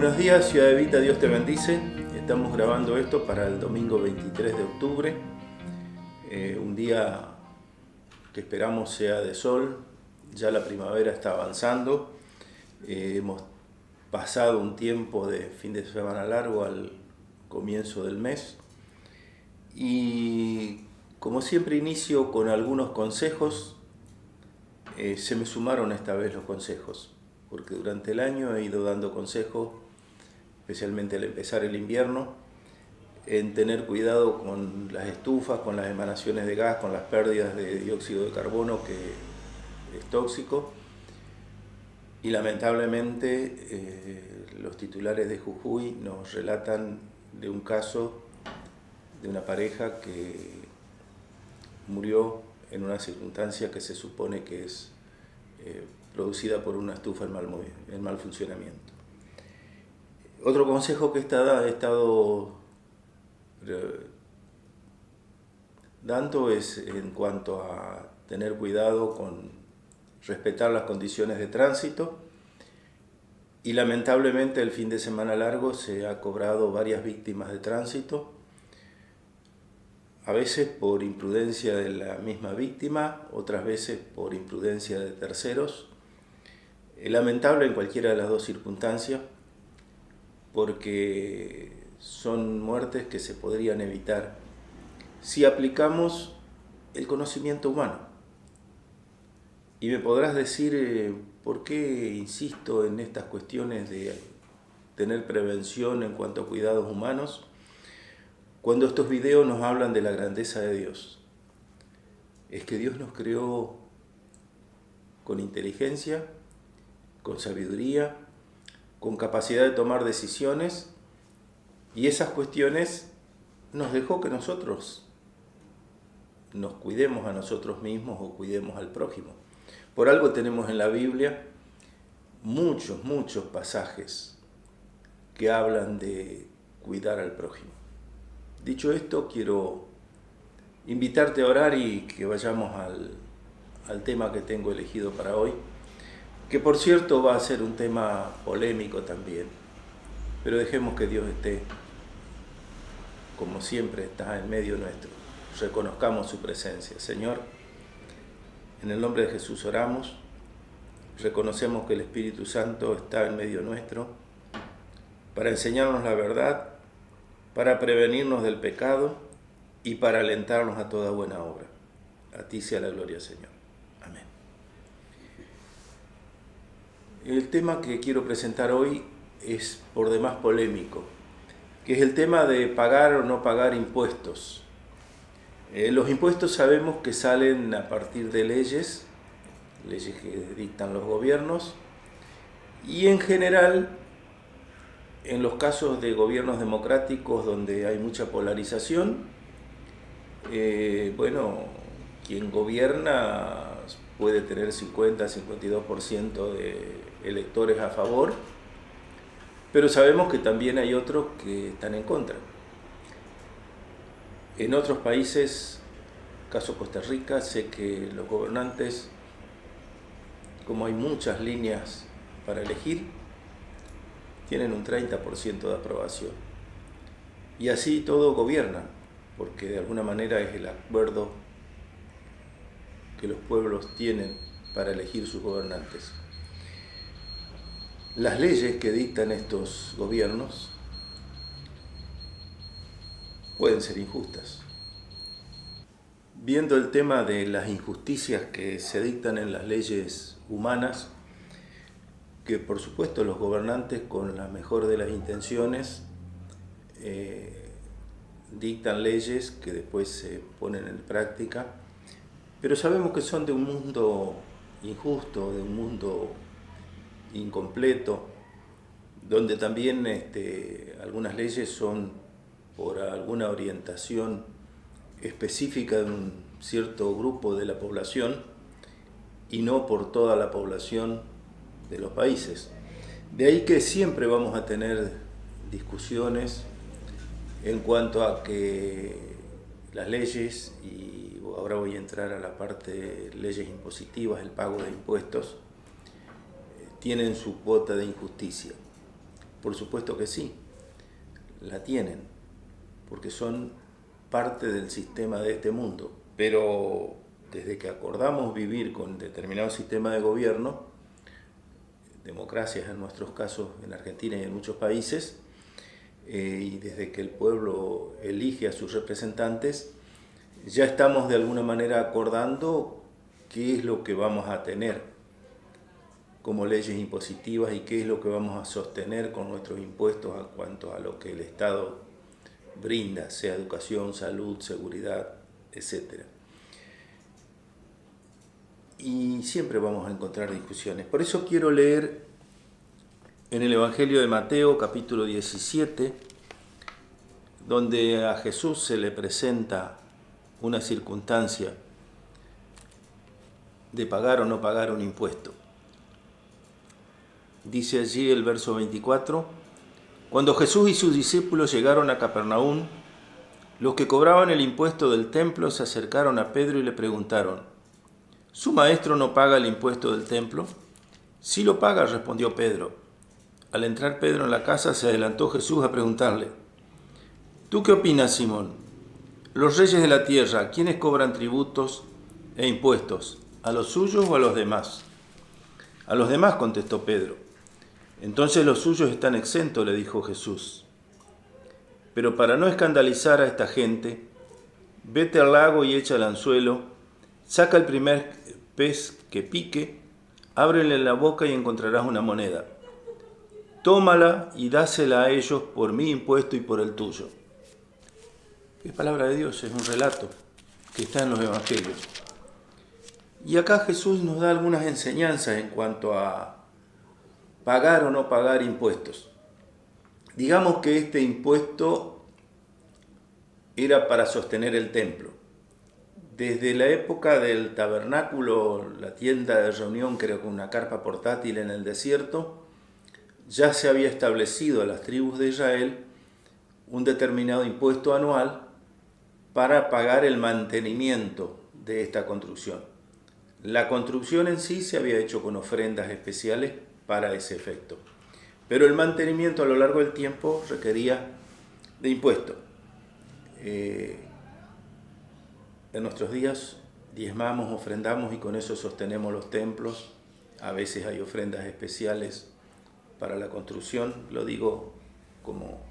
Buenos días, Ciudad Evita, Dios te bendice. Estamos grabando esto para el domingo 23 de octubre, un día que esperamos sea de sol. Ya la primavera está avanzando. Hemos pasado un tiempo de fin de semana largo al comienzo del mes. Y como siempre inicio con algunos consejos. Se me sumaron esta vez los consejos, porque durante el año he ido dando consejos, especialmente al empezar el invierno, en tener cuidado con las estufas, con las emanaciones de gas, con las pérdidas de dióxido de carbono, que es tóxico. Y lamentablemente los titulares de Jujuy nos relatan de un caso de una pareja que murió en una circunstancia que se supone que es producida por una estufa en mal funcionamiento. Otro consejo que he estado dando es en cuanto a tener cuidado con respetar las condiciones de tránsito, y lamentablemente el fin de semana largo se ha cobrado varias víctimas de tránsito, a veces por imprudencia de la misma víctima, otras veces por imprudencia de terceros. Lamentable en cualquiera de las dos circunstancias, porque son muertes que se podrían evitar si aplicamos el conocimiento humano. Y me podrás decir por qué insisto en estas cuestiones de tener prevención en cuanto a cuidados humanos, cuando estos videos nos hablan de la grandeza de Dios. Es que Dios nos creó con inteligencia, con sabiduría, con capacidad de tomar decisiones, y esas cuestiones nos dejó que nosotros nos cuidemos a nosotros mismos o cuidemos al prójimo. Por algo tenemos en la Biblia muchos pasajes que hablan de cuidar al prójimo. Dicho esto, quiero invitarte a orar y que vayamos al tema que tengo elegido para hoy, que por cierto va a ser un tema polémico también, pero dejemos que Dios esté, como siempre está en medio nuestro. Reconozcamos su presencia. Señor, en el nombre de Jesús oramos, reconocemos que el Espíritu Santo está en medio nuestro para enseñarnos la verdad, para prevenirnos del pecado y para alentarnos a toda buena obra. A ti sea la gloria, Señor. Amén. El tema que quiero presentar hoy es por demás polémico, que es el tema de pagar o no pagar impuestos. Los impuestos sabemos que salen a partir de leyes que dictan los gobiernos, y en general, en los casos de gobiernos democráticos donde hay mucha polarización, quien gobierna puede tener 50-52% de electores a favor, pero sabemos que también hay otros que están en contra. En otros países, caso Costa Rica, sé que los gobernantes, como hay muchas líneas para elegir, tienen un 30% de aprobación. Y así todo gobiernan, porque de alguna manera es el acuerdo que los pueblos tienen para elegir sus gobernantes. Las leyes que dictan estos gobiernos pueden ser injustas. Viendo el tema de las injusticias que se dictan en las leyes humanas, que por supuesto los gobernantes con la mejor de las intenciones dictan leyes que después se ponen en práctica, pero sabemos que son de un mundo injusto, de un mundo incompleto, donde también algunas leyes son por alguna orientación específica de un cierto grupo de la población y no por toda la población de los países. De ahí que siempre vamos a tener discusiones en cuanto a que las leyes, y ahora voy a entrar a la parte de leyes impositivas, el pago de impuestos, tienen su cuota de injusticia. Por supuesto que sí, la tienen, porque son parte del sistema de este mundo. Pero desde que acordamos vivir con determinado sistema de gobierno, democracias en nuestros casos en Argentina y en muchos países, y desde que el pueblo elige a sus representantes, ya estamos de alguna manera acordando qué es lo que vamos a tener como leyes impositivas y qué es lo que vamos a sostener con nuestros impuestos en cuanto a lo que el Estado brinda, sea educación, salud, seguridad, etc. Y siempre vamos a encontrar discusiones. Por eso quiero leer en el Evangelio de Mateo, capítulo 17, donde a Jesús se le presenta una circunstancia de pagar o no pagar un impuesto. Dice allí el verso 24, cuando Jesús y sus discípulos llegaron a Capernaum, los que cobraban el impuesto del templo se acercaron a Pedro y le preguntaron, ¿su maestro no paga el impuesto del templo? Sí lo paga, respondió Pedro. Al entrar Pedro en la casa se adelantó Jesús a preguntarle, ¿tú qué opinas, Simón? Los reyes de la tierra, ¿quiénes cobran tributos e impuestos? ¿A los suyos o a los demás? A los demás, contestó Pedro. Entonces los suyos están exentos, le dijo Jesús. Pero para no escandalizar a esta gente, vete al lago y echa el anzuelo, saca el primer pez que pique, ábrele la boca y encontrarás una moneda. Tómala y dásela a ellos por mi impuesto y por el tuyo. Es palabra de Dios, es un relato que está en los evangelios. Y acá Jesús nos da algunas enseñanzas en cuanto a pagar o no pagar impuestos. Digamos que este impuesto era para sostener el templo. Desde la época del tabernáculo, la tienda de reunión, creo que una carpa portátil en el desierto, ya se había establecido a las tribus de Israel un determinado impuesto anual para pagar el mantenimiento de esta construcción. La construcción en sí se había hecho con ofrendas especiales para ese efecto, pero el mantenimiento a lo largo del tiempo requería de impuesto. En nuestros días diezmamos, ofrendamos y con eso sostenemos los templos. A veces hay ofrendas especiales para la construcción, lo digo como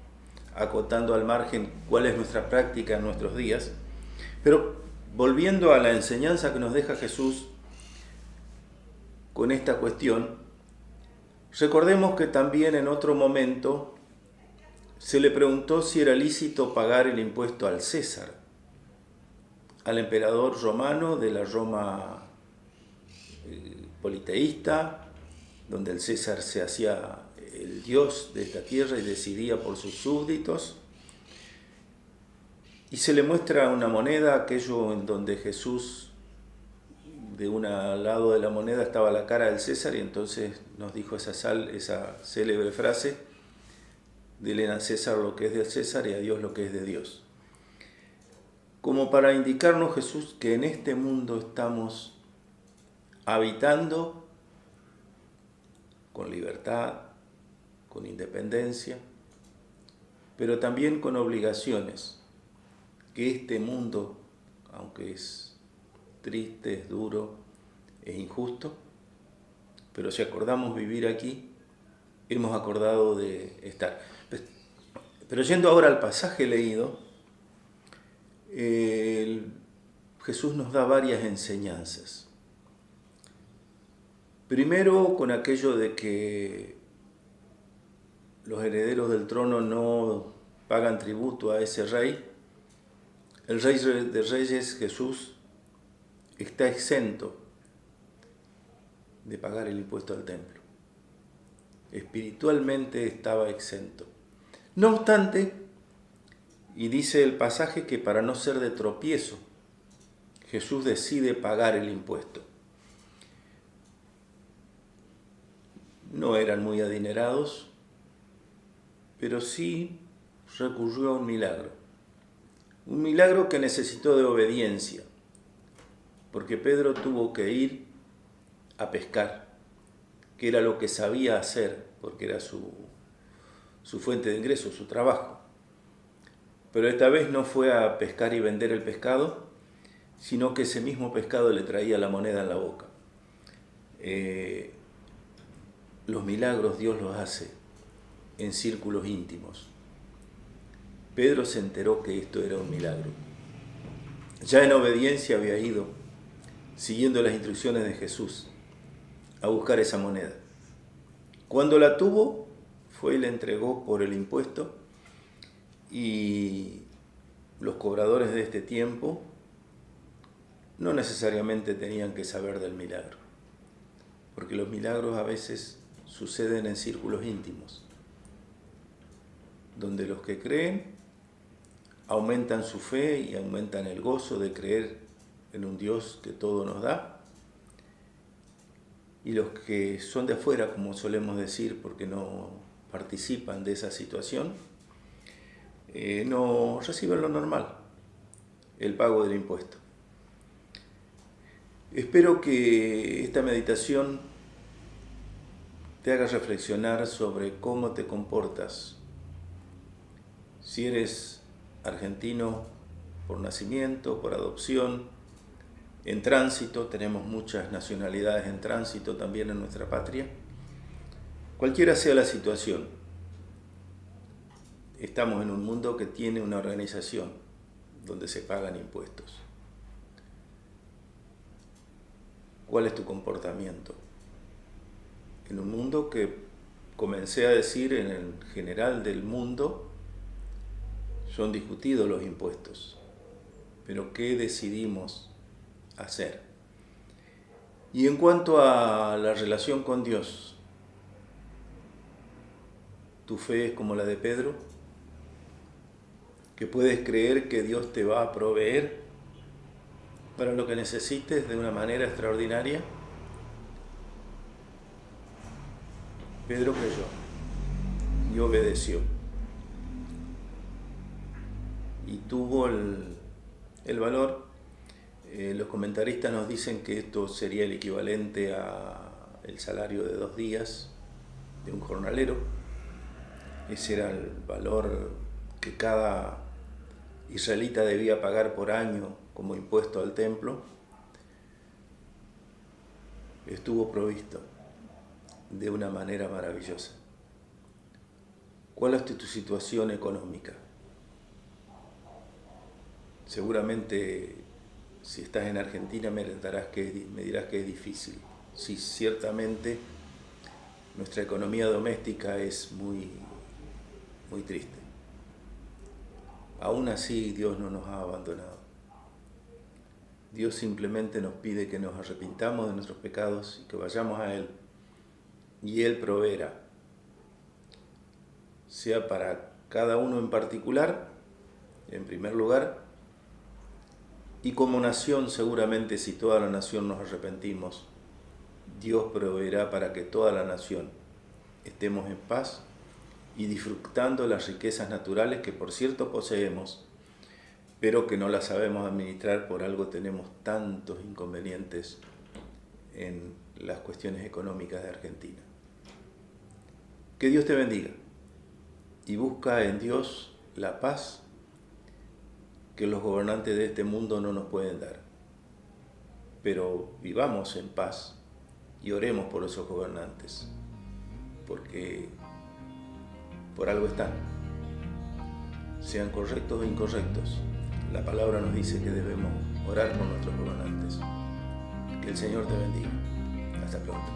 acotando al margen cuál es nuestra práctica en nuestros días. Pero volviendo a la enseñanza que nos deja Jesús con esta cuestión, recordemos que también en otro momento se le preguntó si era lícito pagar el impuesto al César, al emperador romano de la Roma politeísta, donde el César se hacía el dios de esta tierra y decidía por sus súbditos. Y se le muestra una moneda, aquello en donde Jesús, de un lado de la moneda estaba la cara del César, y entonces nos dijo esa célebre frase, dile a César lo que es del César y a Dios lo que es de Dios. Como para indicarnos Jesús que en este mundo estamos habitando con libertad, con independencia, pero también con obligaciones, que este mundo, aunque es triste, es duro, es injusto, pero si acordamos vivir aquí, hemos acordado de estar. Pero yendo ahora al pasaje leído, Jesús nos da varias enseñanzas. Primero, con aquello de que los herederos del trono no pagan tributo a ese rey. El Rey de Reyes, Jesús, está exento de pagar el impuesto al templo. Espiritualmente estaba exento. No obstante, y dice el pasaje que para no ser de tropiezo, Jesús decide pagar el impuesto. No eran muy adinerados, pero sí recurrió a un milagro. Un milagro que necesitó de obediencia, porque Pedro tuvo que ir a pescar, que era lo que sabía hacer, porque era su su fuente de ingreso, su trabajo. Pero esta vez no fue a pescar y vender el pescado, sino que ese mismo pescado le traía la moneda en la boca. Los milagros Dios los hace en círculos íntimos. Pedro se enteró que esto era un milagro. Ya en obediencia había ido, siguiendo las instrucciones de Jesús, a buscar esa moneda. Cuando la tuvo, fue y la entregó por el impuesto, y los cobradores de este tiempo no necesariamente tenían que saber del milagro, porque los milagros a veces suceden en círculos íntimos, donde los que creen aumentan su fe y aumentan el gozo de creer en un Dios que todo nos da, y los que son de afuera, como solemos decir, porque no participan de esa situación, no reciben lo normal, el pago del impuesto. Espero que esta meditación te haga reflexionar sobre cómo te comportas. Si eres argentino por nacimiento, por adopción, en tránsito, tenemos muchas nacionalidades en tránsito también en nuestra patria. Cualquiera sea la situación, estamos en un mundo que tiene una organización donde se pagan impuestos. ¿Cuál es tu comportamiento? En un mundo que, comencé a decir, en el general del mundo, son discutidos los impuestos. Pero ¿qué decidimos hacer? Y en cuanto a la relación con Dios, ¿tu fe es como la de Pedro? ¿Que puedes creer que Dios te va a proveer para lo que necesites de una manera extraordinaria? Pedro creyó y obedeció. Y tuvo el valor. Los comentaristas nos dicen que esto sería el equivalente al salario de 2 días de un jornalero. Ese era el valor que cada israelita debía pagar por año como impuesto al templo. Estuvo provisto de una manera maravillosa. ¿Cuál es tu situación económica? Seguramente, si estás en Argentina, me dirás que es difícil. Sí, ciertamente nuestra economía doméstica es muy triste. Aún así, Dios no nos ha abandonado. Dios simplemente nos pide que nos arrepintamos de nuestros pecados y que vayamos a Él, y Él proveerá, sea para cada uno en particular, en primer lugar, y como nación, seguramente, si toda la nación nos arrepentimos, Dios proveerá para que toda la nación estemos en paz y disfrutando las riquezas naturales que, por cierto, poseemos, pero que no las sabemos administrar. Por algo tenemos tantos inconvenientes en las cuestiones económicas de Argentina. Que Dios te bendiga y busca en Dios la paz que los gobernantes de este mundo no nos pueden dar. Pero vivamos en paz y oremos por esos gobernantes, porque por algo están. Sean correctos o incorrectos, la palabra nos dice que debemos orar por nuestros gobernantes. Que el Señor te bendiga. Hasta pronto.